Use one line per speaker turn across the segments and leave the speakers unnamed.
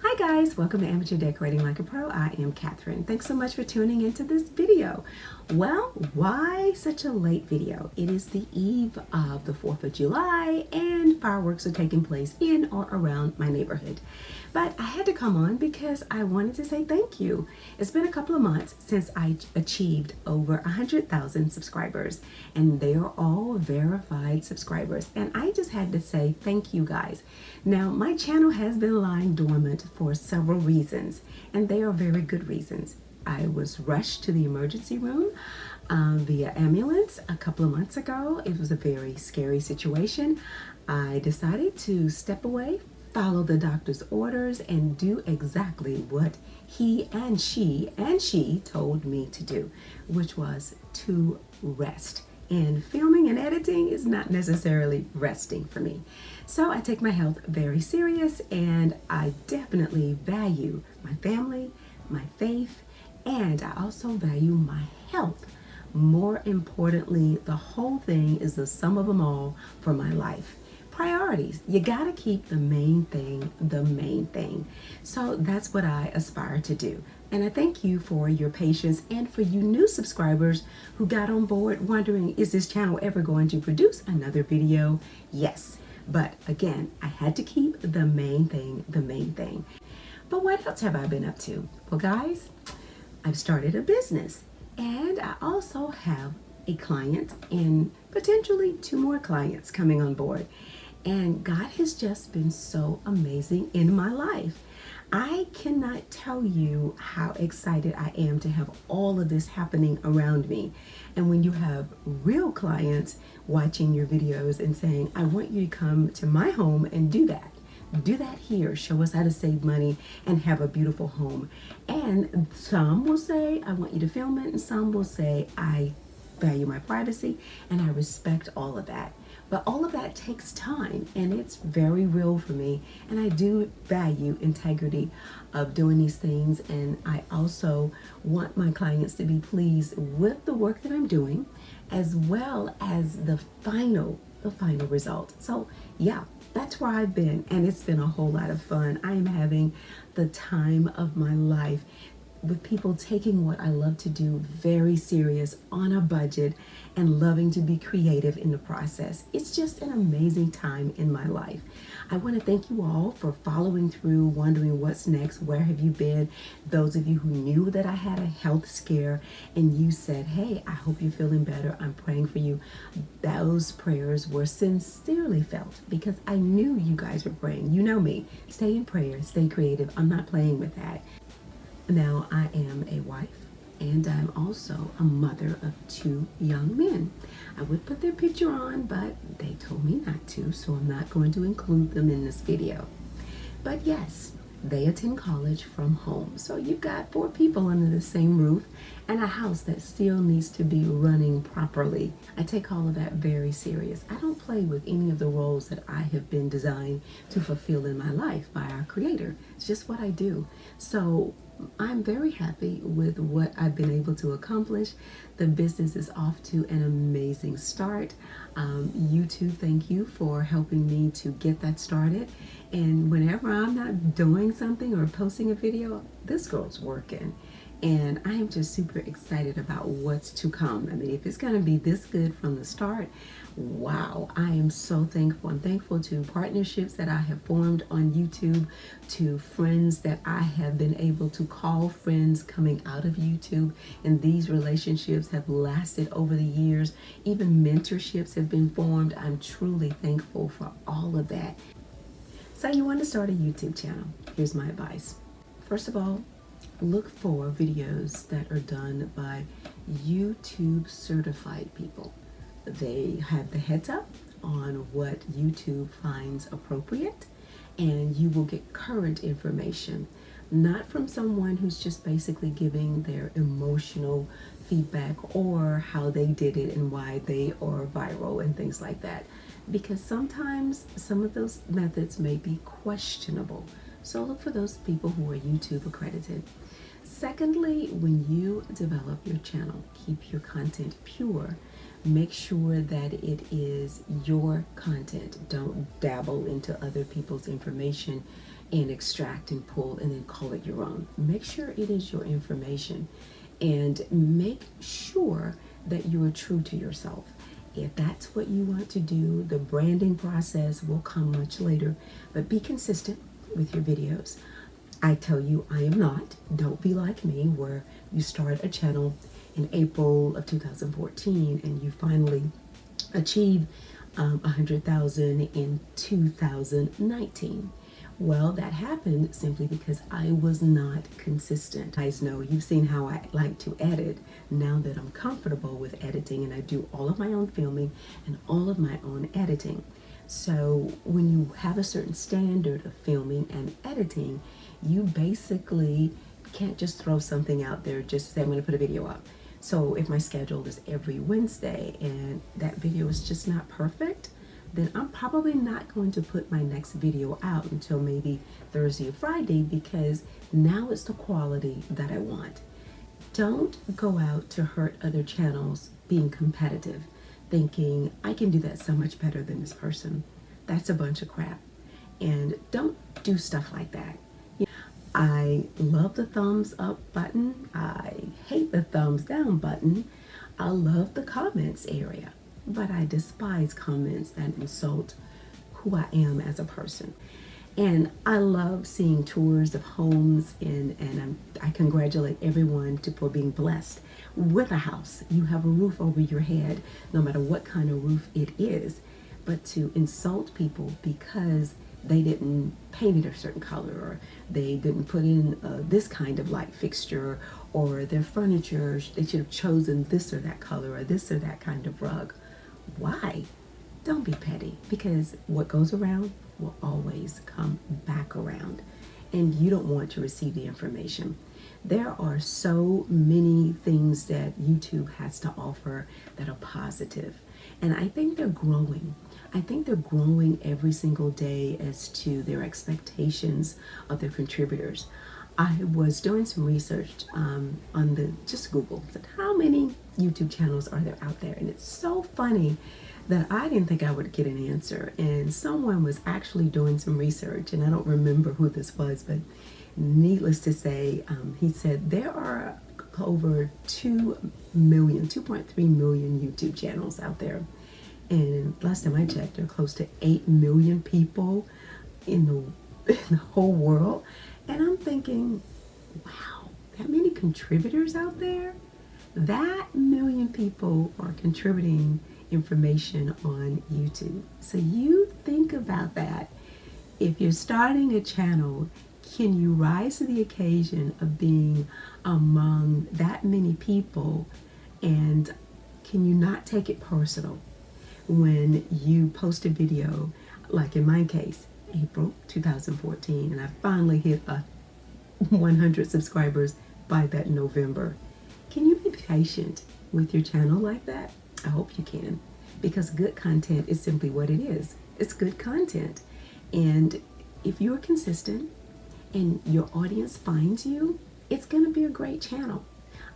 Hi guys, welcome to Amateur Decorating Like a Pro. I am Catherine. Thanks so much for tuning into this video. Well, why such a late video? It is the eve of the 4th of July and fireworks are taking place in or around my neighborhood. But I had to come on because I wanted to say thank you. It's been a couple of months since I achieved over 100,000 subscribers, and they are all verified subscribers. And I just had to say thank you guys. Now, my channel has been lying dormant for several reasons, and they are very good reasons. I was rushed to the emergency room via ambulance a couple of months ago. It was a very scary situation. I decided to step away, follow the doctor's orders, and do exactly what he and she told me to do, which was to rest. And filming and editing is not necessarily resting for me. So I take my health very serious, and I definitely value my family, my faith, and I also value my health. More importantly, the whole thing is the sum of them all for my life. Priorities. You gotta keep the main thing the main thing. So that's what I aspire to do. And I thank you for your patience, and for you new subscribers who got on board wondering, is this channel ever going to produce another video? Yes. But again, I had to keep the main thing the main thing. But what else have I been up to? Well, guys, I've started a business, and I also have a client and potentially 2 more clients coming on board. And God has just been so amazing in my life. I cannot tell you how excited I am to have all of this happening around me. And when you have real clients watching your videos and saying, I want you to come to my home and do that. Do that here. Show us how to save money and have a beautiful home. And some will say, I want you to film it. And some will say, I value my privacy and I respect all of that. But all of that takes time, and it's very real for me. And I do value integrity of doing these things. And I also want my clients to be pleased with the work that I'm doing, as well as the final result. So yeah, that's where I've been, and it's been a whole lot of fun. I am having the time of my life with people taking what I love to do very serious, on a budget, and loving to be creative in the process. It's just an amazing time in my life. I want to thank you all for following through, wondering what's next, where have you been? Those of you who knew that I had a health scare and you said, hey, I hope you're feeling better, I'm praying for you. Those prayers were sincerely felt because I knew you guys were praying. You know me. Stay in prayer, stay creative. I'm not playing with that. Now, I am a wife, and I'm also a mother of 2 young men. I would put their picture on, but they told me not to, so I'm not going to include them in this video. But yes, they attend college from home. So you've got 4 people under the same roof and a house that still needs to be running properly. I take all of that very serious. I don't play with any of the roles that I have been designed to fulfill in my life by our Creator. It's just what I do. So I'm very happy with what I've been able to accomplish. The business is off to an amazing start. You too, thank you for helping me to get that started. And whenever I'm not doing something or posting a video, this girl's working. And I am just super excited about what's to come. I mean, if it's going to be this good from the start, wow, I am so thankful. I'm thankful to partnerships that I have formed on YouTube, to friends that I have been able to call friends coming out of YouTube. And these relationships have lasted over the years. Even mentorships have been formed. I'm truly thankful for all of that. So you want to start a YouTube channel? Here's my advice. First of all, look for videos that are done by YouTube certified people. They have the heads up on what YouTube finds appropriate, and you will get current information, not from someone who's just basically giving their emotional feedback or how they did it and why they are viral and things like that. Because sometimes some of those methods may be questionable. So look for those people who are YouTube accredited. Secondly, when you develop your channel, keep your content pure. Make sure that it is your content. Don't dabble into other people's information. and extract and pull and then call it your own. Make sure it is your information, and make sure that you are true to yourself. If that's what you want to do, the branding process will come much later, but be consistent with your videos. I tell you, I am not. Don't be like me, where you start a channel in April of 2014 and you finally achieve 100,000 in 2019. Well, that happened simply because I was not consistent. You guys know, you've seen how I like to edit. Now that I'm comfortable with editing, and I do all of my own filming and all of my own editing. So when you have a certain standard of filming and editing, you basically can't just throw something out there just to say, I'm going to put a video up. So if my schedule is every Wednesday and that video is just not perfect, then I'm probably not going to put my next video out until maybe Thursday or Friday, because now it's the quality that I want. Don't go out to hurt other channels being competitive, thinking I can do that so much better than this person. That's a bunch of crap. And don't do stuff like that. I love the thumbs up button. I hate the thumbs down button. I love the comments area, but I despise comments that insult who I am as a person. And I love seeing tours of homes, and I congratulate everyone for being blessed with a house. You have a roof over your head, no matter what kind of roof it is. But to insult people because they didn't paint it a certain color, or they didn't put in this kind of light fixture, or their furniture, they should have chosen this or that color, or this or that kind of rug. Why? Don't be petty, because what goes around will always come back around, and you don't want to receive the information. There are so many things that YouTube has to offer that are positive, and I think they're growing. I think they're growing every single day as to their expectations of their contributors. I was doing some research on just Google, said how many YouTube channels are there out there, and it's so funny that I didn't think I would get an answer, and someone was actually doing some research, and I don't remember who this was, but needless to say, he said there are over 2.3 million YouTube channels out there. And last time I checked, there are close to 8 million people in the whole world. And I'm thinking, wow, that many contributors out there? That million people are contributing information on YouTube. So you think about that. If you're starting a channel, can you rise to the occasion of being among that many people, and can you not take it personal when you post a video, like in my case, April 2014, and I finally hit 100 subscribers by that November? Can you be patient with your channel like that? I hope you can, because good content is simply what it is. It's good content. And if you're consistent and your audience finds you, it's going to be a great channel.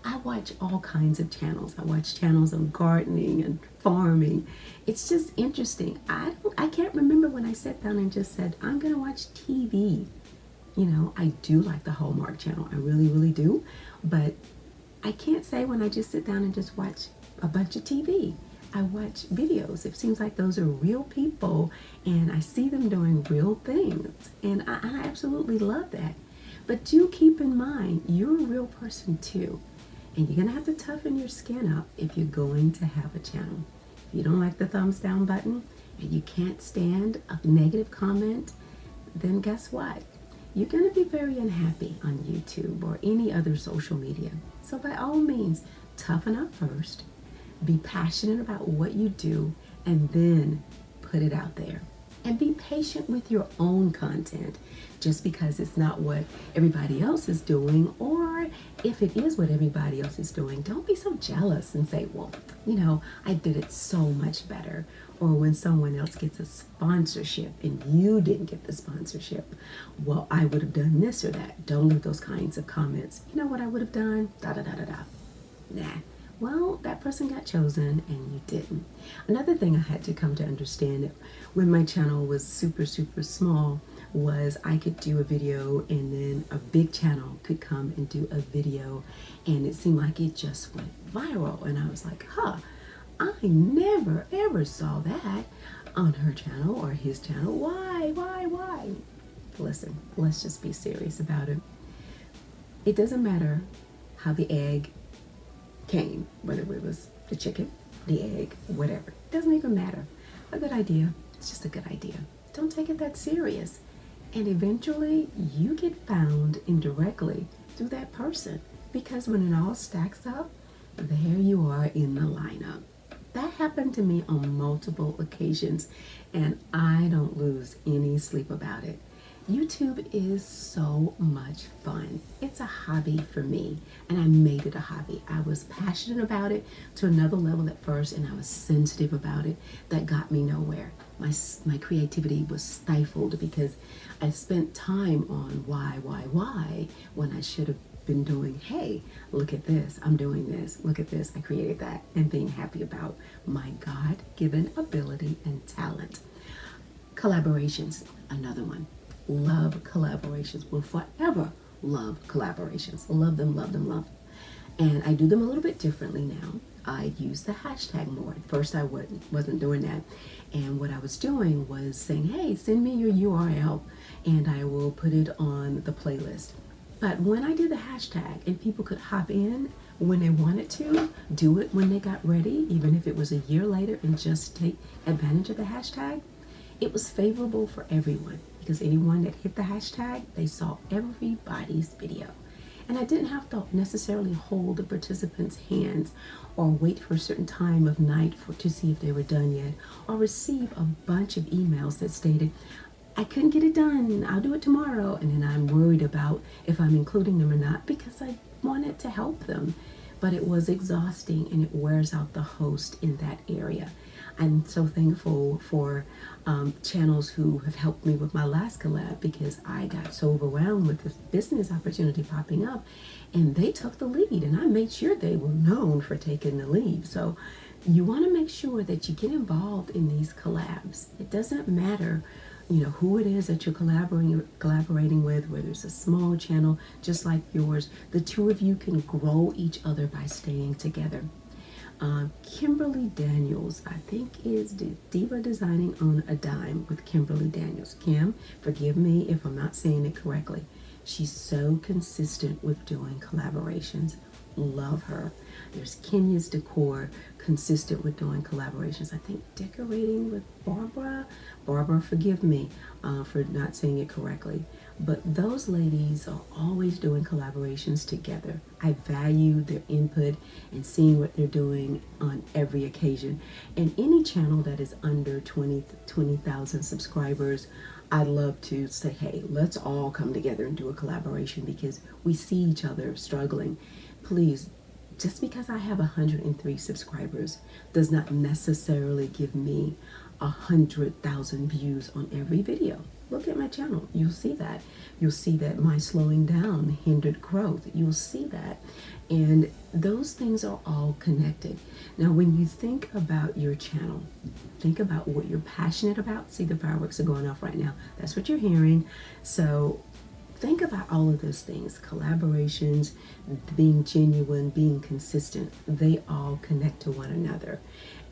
I watch all kinds of channels. I watch channels on gardening and farming. It's just interesting. I can't remember when I sat down and just said, I'm going to watch TV. You know, I do like the Hallmark Channel. I really, really do. But I can't say when I just sit down and just watch a bunch of TV. I watch videos. It seems like those are real people, and I see them doing real things. And I absolutely love that. But do keep in mind, you're a real person too. And you're going to have to toughen your skin up if you're going to have a channel. If you don't like the thumbs down button and you can't stand a negative comment, then guess what? You're going to be very unhappy on YouTube or any other social media. So by all means, toughen up first, be passionate about what you do, and then put it out there. And be patient with your own content. Just because it's not what everybody else is doing, or if it is what everybody else is doing, don't be so jealous and say, well, you know, I did it so much better. Or when someone else gets a sponsorship and you didn't get the sponsorship, well, I would have done this or that. Don't leave those kinds of comments. You know what I would have done? Da da da da da. Nah. Well, that person got chosen and you didn't. Another thing I had to come to understand, when my channel was super, super small, was I could do a video and then a big channel could come and do a video, and it seemed like it just went viral. And I was like, I never ever saw that on her channel or his channel. Why? Listen, let's just be serious about it. It doesn't matter how the egg came, whether it was the chicken, the egg, whatever. It doesn't even matter. A good idea, it's just a good idea. Don't take it that serious. And eventually you get found indirectly through that person, because when it all stacks up, there you are in the lineup. That happened to me on multiple occasions, and I don't lose any sleep about it. YouTube is so much fun. It's a hobby for me, and I made it a hobby. I was passionate about it to another level at first, and I was sensitive about it. That got me nowhere. My creativity was stifled because I spent time on why, when I should have been doing, hey, look at this, I'm doing this, look at this, I created that, and being happy about my God-given ability and talent. Collaborations, another one. Love collaborations. Will forever love collaborations. Love them. And I do them a little bit differently now. I use the hashtag more. At first I wasn't doing that. And what I was doing was saying, hey, send me your URL and I will put it on the playlist. But when I did the hashtag and people could hop in when they wanted to, do it when they got ready, even if it was a year later, and just take advantage of the hashtag, it was favorable for everyone, because anyone that hit the hashtag, they saw everybody's video. And I didn't have to necessarily hold the participants' hands or wait for a certain time of night to see if they were done yet, or receive a bunch of emails that stated, I couldn't get it done, I'll do it tomorrow. And then I'm worried about if I'm including them or not, because I wanted to help them. But it was exhausting, and it wears out the host in that area. I'm so thankful for channels who have helped me with my last collab, because I got so overwhelmed with this business opportunity popping up, and they took the lead, and I made sure they were known for taking the lead. So you want to make sure that you get involved in these collabs. It doesn't matter, who it is that you're collaborating with, whether it's a small channel just like yours. The two of you can grow each other by staying together. Kimberly Daniels, I think, is Diva Designing on a Dime with Kimberly Daniels. Kim, forgive me if I'm not saying it correctly. She's so consistent with doing collaborations. Love her. There's Kenya's Decor, consistent with doing collaborations. I think Decorating with Barbara. Barbara, forgive me for not saying it correctly. But those ladies are always doing collaborations together. I value their input and seeing what they're doing on every occasion. And any channel that is under 20,000 subscribers, I'd love to say, hey, let's all come together and do a collaboration, because we see each other struggling. Please, just because I have 103 subscribers does not necessarily give me 100,000 views on every video. Look at my channel. You'll see that. You'll see that my slowing down hindered growth. You'll see that. And those things are all connected. Now, when you think about your channel, think about what you're passionate about. See, the fireworks are going off right now. That's what you're hearing. So think about all of those things. Collaborations, being genuine, being consistent. They all connect to one another.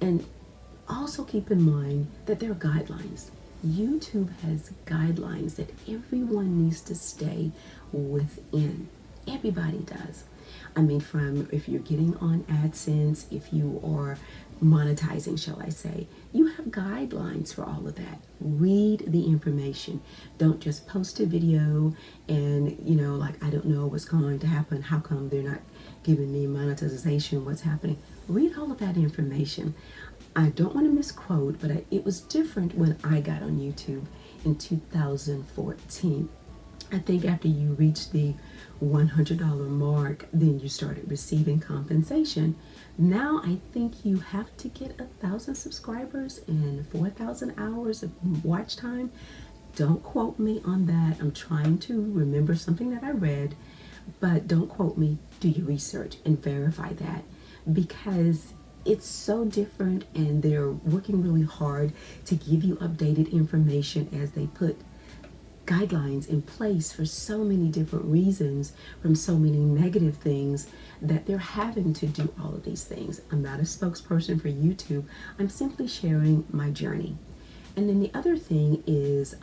And also keep in mind that there are guidelines. YouTube has guidelines that everyone needs to stay within. Everybody does. I mean, from if you're getting on AdSense, if you are monetizing, shall I say, you have guidelines for all of that. Read the information. Don't just post a video and, like, I don't know what's going to happen. How come they're not giving me monetization? What's happening? Read all of that information. I don't want to misquote, but it was different when I got on YouTube in 2014. I think after you reached the $100 mark, then you started receiving compensation. Now I think you have to get 1,000 subscribers and 4,000 hours of watch time. Don't quote me on that. I'm trying to remember something that I read, but don't quote me. Do your research and verify that, because it's so different, and they're working really hard to give you updated information as they put guidelines in place for so many different reasons, from so many negative things, that they're having to do all of these things. I'm not a spokesperson for YouTube. I'm simply sharing my journey. And then the other thing is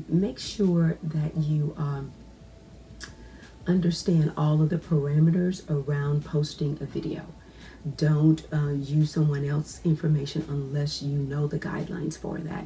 make sure that you understand all of the parameters around posting a video. Don't use someone else's information unless you know the guidelines for that.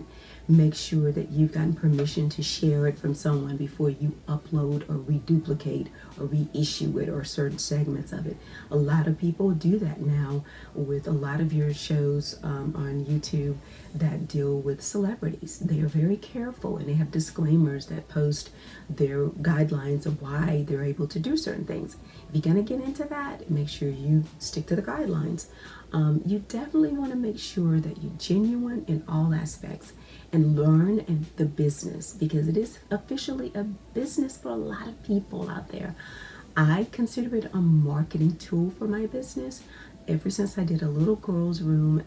Make sure that you've gotten permission to share it from someone before you upload or reduplicate or reissue it, or certain segments of it. A lot of people do that now with a lot of your shows on YouTube that deal with celebrities. They are very careful, and they have disclaimers that post their guidelines of why they're able to do certain things. If you're going to get into that, make sure you stick to the guidelines. You definitely want to make sure that you're genuine in all aspects and learn in the business, because it is officially a business for a lot of people out there. I consider it a marketing tool for my business. Ever since I did a little girl's room,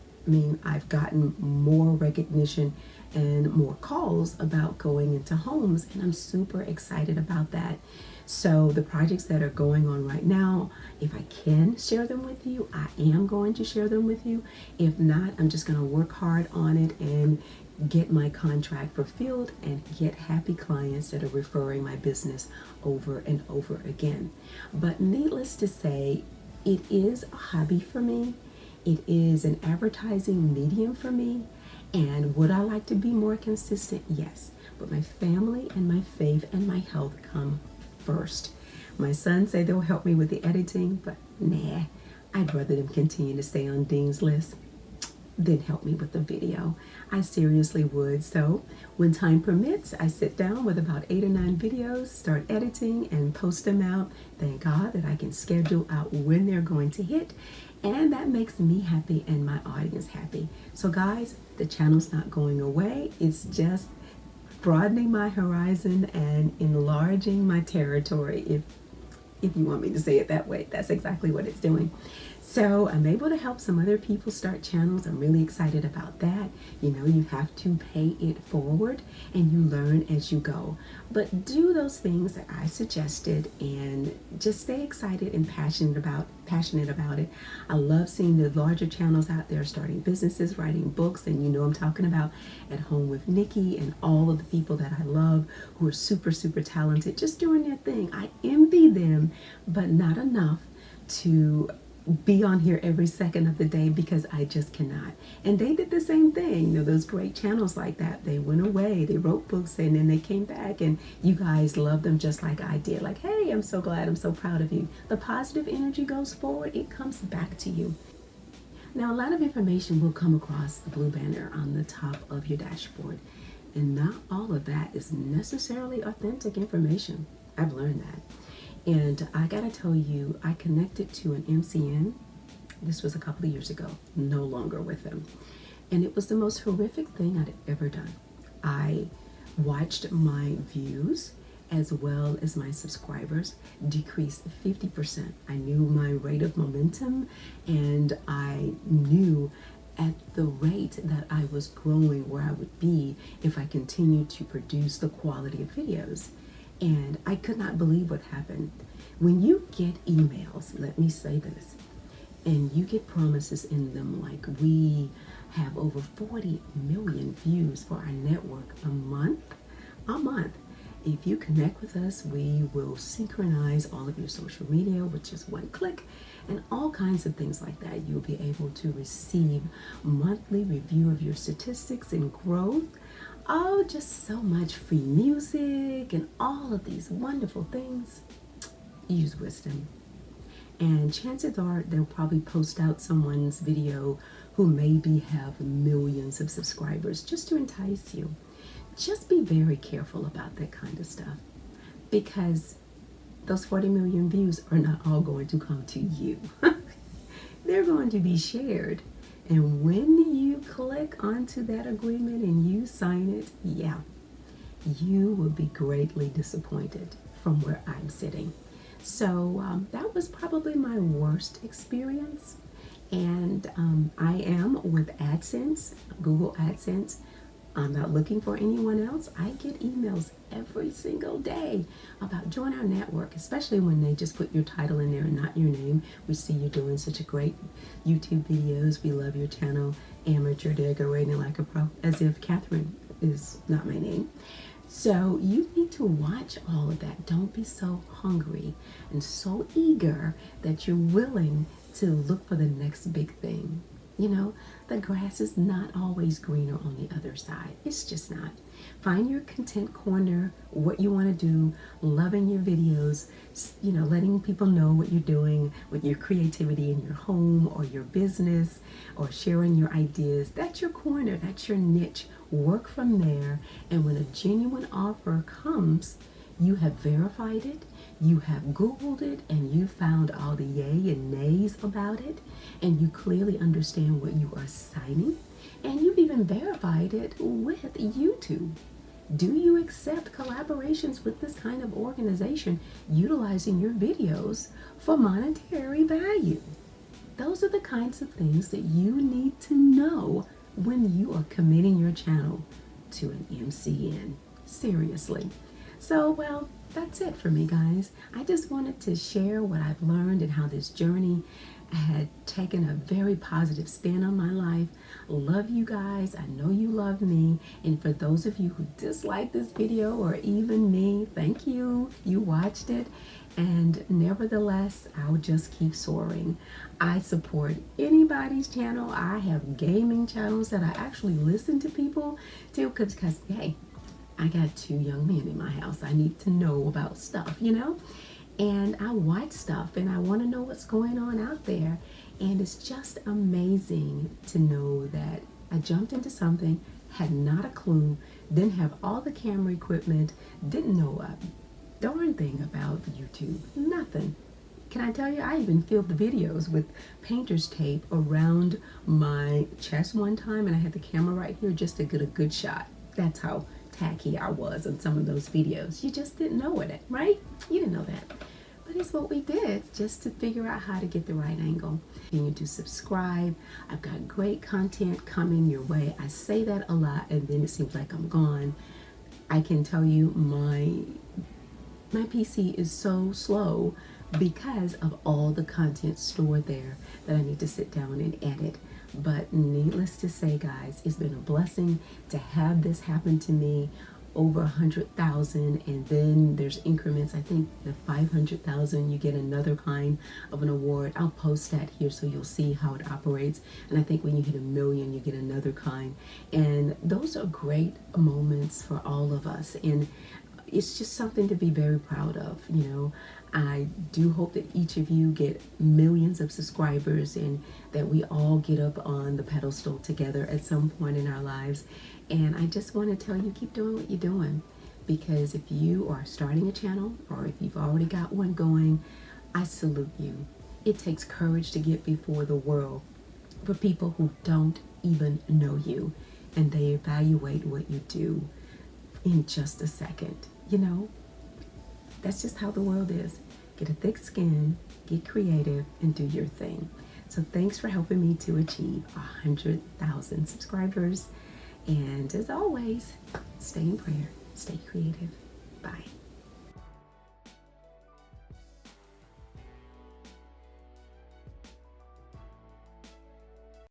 I've gotten more recognition and more calls about going into homes, and I'm super excited about that. So the projects that are going on right now, if I can share them with you, I am going to share them with you. If not, I'm just going to work hard on it and get my contract fulfilled and get happy clients that are referring my business over and over again. But needless to say, it is a hobby for me. It is an advertising medium for me. And would I like to be more consistent? Yes. But my family and my faith and my health come first. My sons say they'll help me with the editing, but nah, I'd rather them continue to stay on Dean's list than help me with the video. I seriously would. So when time permits, I sit down with about 8 or 9 videos, start editing and post them out. Thank God that I can schedule out when they're going to hit, and that makes me happy and my audience happy. So guys, the channel's not going away. It's just broadening my horizon and enlarging my territory, if you want me to say it that way. That's exactly what it's doing. So I'm able to help some other people start channels. I'm really excited about that. You know, you have to pay it forward and you learn as you go. But do those things that I suggested and just stay excited and passionate about it. I love seeing the larger channels out there starting businesses, writing books, and you know I'm talking about At Home with Nikki and all of the people that I love who are super, super talented, just doing their thing. I envy them, but not enough to be on here every second of the day, because I just cannot. And they did the same thing. You know, those great channels like that, they went away, they wrote books, and then they came back, and you guys love them just like I did. Like, hey, I'm so glad, I'm so proud of you. The positive energy goes forward, it comes back to you. Now, a lot of information will come across the blue banner on the top of your dashboard, and not all of that is necessarily authentic information. I've learned that. And I gotta tell you, I connected to an MCN. This was a couple of years ago, no longer with them. And it was the most horrific thing I'd ever done. I watched my views as well as my subscribers decrease 50%. I knew my rate of momentum, and I knew at the rate that I was growing where I would be if I continued to produce the quality of videos. And I could not believe what happened. When you get emails, let me say this, and you get promises in them like, we have over 40 million views for our network a month. If you connect with us, we will synchronize all of your social media with just one click, and all kinds of things like that. You'll be able to receive monthly review of your statistics and growth. Oh, just so much free music and all of these wonderful things. Use wisdom. And chances are they'll probably post out someone's video who maybe have millions of subscribers just to entice you. Just be very careful about that kind of stuff, because those 40 million views are not all going to come to you. They're going to be shared. And when you click onto that agreement and you sign it, yeah, you will be greatly disappointed from where I'm sitting. So that was probably my worst experience. And I am with AdSense, Google AdSense, I'm not looking for anyone else. I get emails every single day about join our network, especially when they just put your title in there and not your name. We see you doing such a great YouTube videos. We love your channel, Amateur Decorating Like a Pro, as if Catherine is not my name. So you need to watch all of that. Don't be so hungry and so eager that you're willing to look for the next big thing. You know, the grass is not always greener on the other side. It's just not. Find your content corner, what you want to do, loving your videos, you know, letting people know what you're doing with your creativity in your home or your business, or sharing your ideas. That's your corner. That's your niche. Work from there. And when a genuine offer comes, you have verified it, you have Googled it, and you found all the yay and nays about it, and you clearly understand what you are signing, and you've even verified it with YouTube. Do you accept collaborations with this kind of organization utilizing your videos for monetary value? Those are the kinds of things that you need to know when you are committing your channel to an MCN. Seriously. So, well, that's it for me, guys. I just wanted to share what I've learned and how this journey had taken a very positive spin on my life. Love you guys. I know you love me. And for those of you who dislike this video, or even me, thank you. You watched it. And nevertheless, I'll just keep soaring. I support anybody's channel. I have gaming channels that I actually listen to people to because hey, I got 2 young men in my house. I need to know about stuff, you know? And I watch stuff and I want to know what's going on out there. And it's just amazing to know that I jumped into something, had not a clue, didn't have all the camera equipment, didn't know a darn thing about YouTube, nothing. Can I tell you, I even filmed the videos with painter's tape around my chest one time, and I had the camera right here just to get a good shot. That's how tacky I was on some of those videos. You just didn't know it, right? You didn't know that. But it's what we did just to figure out how to get the right angle. Continue to subscribe. I've got great content coming your way. I say that a lot and then it seems like I'm gone. I can tell you my PC is so slow because of all the content stored there that I need to sit down and edit. But needless to say, guys, it's been a blessing to have this happen to me. Over 100,000, and then there's increments. I think the 500,000 you get another kind of an award. I'll post that here so you'll see how it operates. And I think when you hit 1 million you get another kind, and those are great moments for all of us, and it's just something to be very proud of. You know, I do hope that each of you get millions of subscribers and that we all get up on the pedestal together at some point in our lives. And I just want to tell you, keep doing what you're doing, because if you are starting a channel or if you've already got one going, I salute you. It takes courage to get before the world for people who don't even know you, and they evaluate what you do in just a second. You know, that's just how the world is. Get a thick skin, get creative, and do your thing. So thanks for helping me to achieve 100,000 subscribers. And as always, stay in prayer, stay creative. Bye.